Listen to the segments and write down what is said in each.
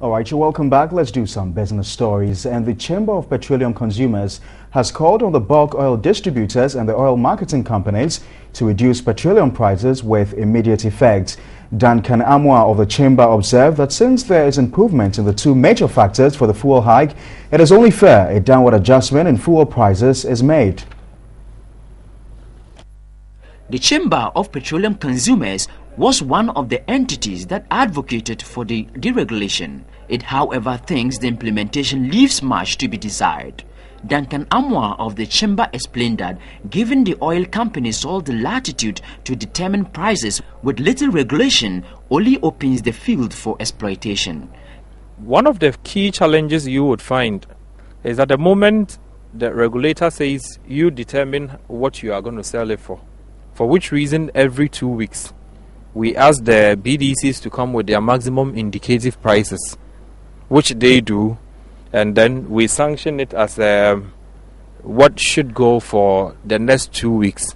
All right, you're welcome back. Let's do some business stories. And the Chamber of Petroleum Consumers has called on the bulk oil distributors and the oil marketing companies to reduce petroleum prices with immediate effect. Duncan Amwa of the Chamber observed that since there is improvement in the two major factors for the fuel hike, it is only fair a downward adjustment in fuel prices is made. The Chamber of Petroleum Consumers was one of the entities that advocated for the deregulation. It, however, thinks the implementation leaves much to be desired. Duncan Amwa of the Chamber explained that giving the oil companies all the latitude to determine prices with little regulation only opens the field for exploitation. One of the key challenges you would find is at the moment the regulator says you determine what you are going to sell it for which reason every 2 weeks we ask the BDCs to come with their maximum indicative prices, which they do, and then we sanction it as what should go for the next 2 weeks.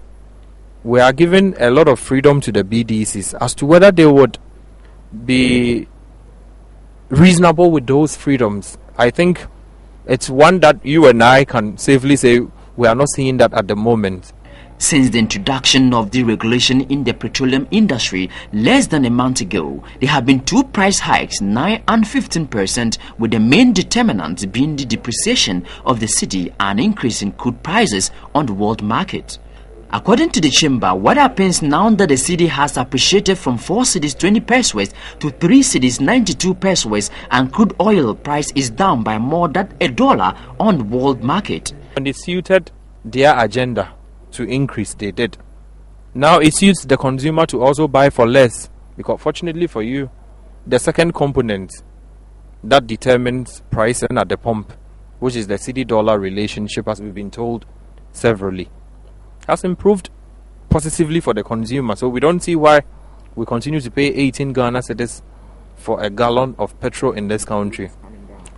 We are giving a lot of freedom to the BDCs as to whether they would be reasonable with those freedoms. I think it's one that you and I can safely say we are not seeing that at the moment. Since the introduction of deregulation in the petroleum industry less than a month ago, there have been two price hikes, 9% and 15%, with the main determinant being the depreciation of the cedi and increase in crude prices on the world market. According to the Chamber, what happens now that the cedi has appreciated from 4 cedis 20 pesos to 3 cedis 92 pesos and crude oil price is down by more than $1 on the world market? And it suited their agenda to increase, they did. Now it suits the consumer to also buy for less, because fortunately for you, the second component that determines pricing at the pump, which is the cedi-dollar relationship, as we've been told severally, has improved positively for the consumer. So we don't see why we continue to pay 18 Ghana cedis for a gallon of petrol in this country.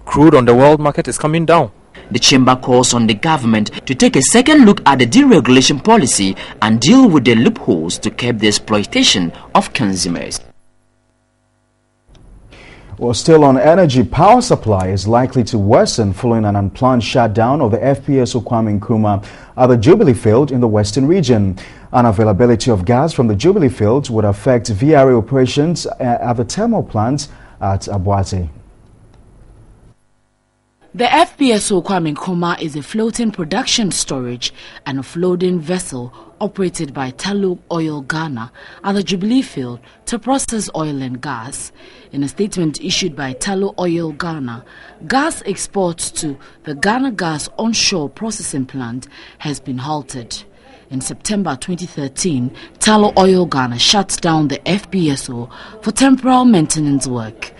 Crude on the world market is coming down. The Chamber calls on the government to take a second look at the deregulation policy and deal with the loopholes to curb the exploitation of consumers. Well, still on energy, power supply is likely to worsen following an unplanned shutdown of the FPSO Kwame Nkrumah at the Jubilee Field in the western region. Unavailability of gas from the Jubilee Field would affect VRA operations at the thermal plant at Abuate. The FPSO Kwame Nkrumah is a floating production storage and offloading vessel operated by Tullow Oil Ghana at the Jubilee Field to process oil and gas. In a statement issued by Tullow Oil Ghana, gas exports to the Ghana Gas onshore processing plant has been halted. In September 2013, Tullow Oil Ghana shut down the FPSO for temporary maintenance work.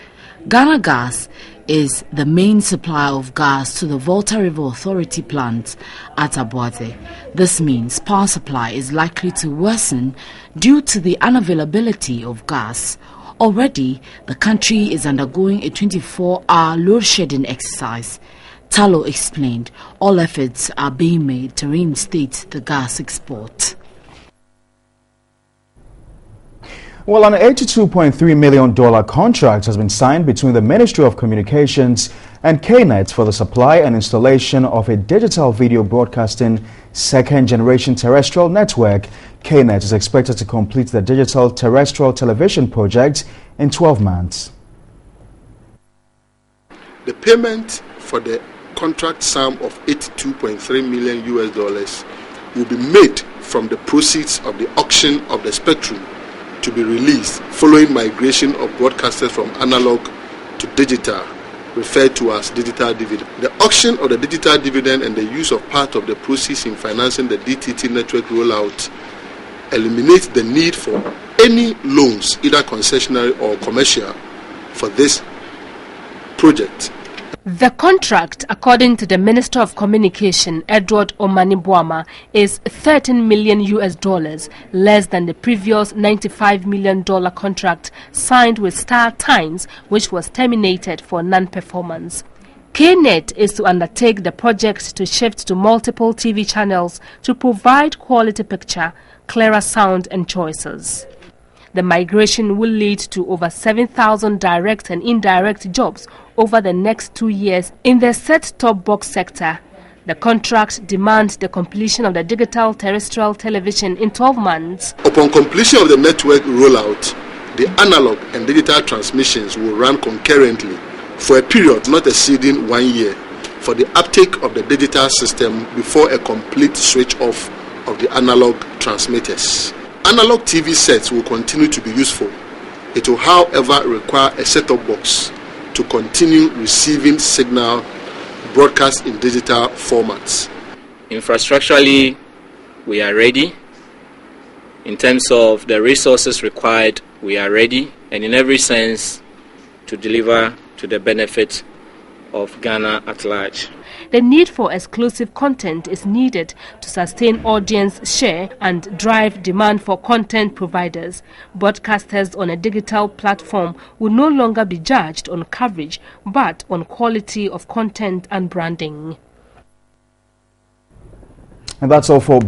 Ghana Gas is the main supplier of gas to the Volta River Authority plant at Abuate. This means power supply is likely to worsen due to the unavailability of gas. Already, the country is undergoing a 24-hour load shedding exercise. Tullow explained all efforts are being made to reinstate the gas export. Well, an $82.3 million contract has been signed between the Ministry of Communications and KNET for the supply and installation of a digital video broadcasting second-generation terrestrial network. KNET is expected to complete the digital terrestrial television project in 12 months. The payment for the contract sum of $82.3 million will be made from the proceeds of the auction of the spectrum to be released following migration of broadcasters from analog to digital, referred to as digital dividend. The auction of the digital dividend and the use of part of the proceeds in financing the DTT network rollout eliminates the need for any loans, either concessionary or commercial, for this project. The contract, according to the Minister of Communication, Edward Omani-Boama, is $13 million less than the previous $95 million contract signed with Star Times, which was terminated for non-performance. KNET is to undertake the project to shift to multiple TV channels to provide quality picture, clearer sound and choices. The migration will lead to over 7,000 direct and indirect jobs over the next 2 years in the set-top box sector. The contract demands the completion of the digital terrestrial television in 12 months. Upon completion of the network rollout, the analog and digital transmissions will run concurrently for a period not exceeding 1 year for the uptake of the digital system before a complete switch off of the analog transmitters. Analog TV sets will continue to be useful. It will, however, require a set-top box to continue receiving signal broadcast in digital formats. Infrastructurally, we are ready. In terms of the resources required, we are ready, and in every sense to deliver to the benefit of Ghana at large. The need for exclusive content is needed to sustain audience share and drive demand for content providers. Broadcasters on a digital platform will no longer be judged on coverage but on quality of content and branding. And that's all for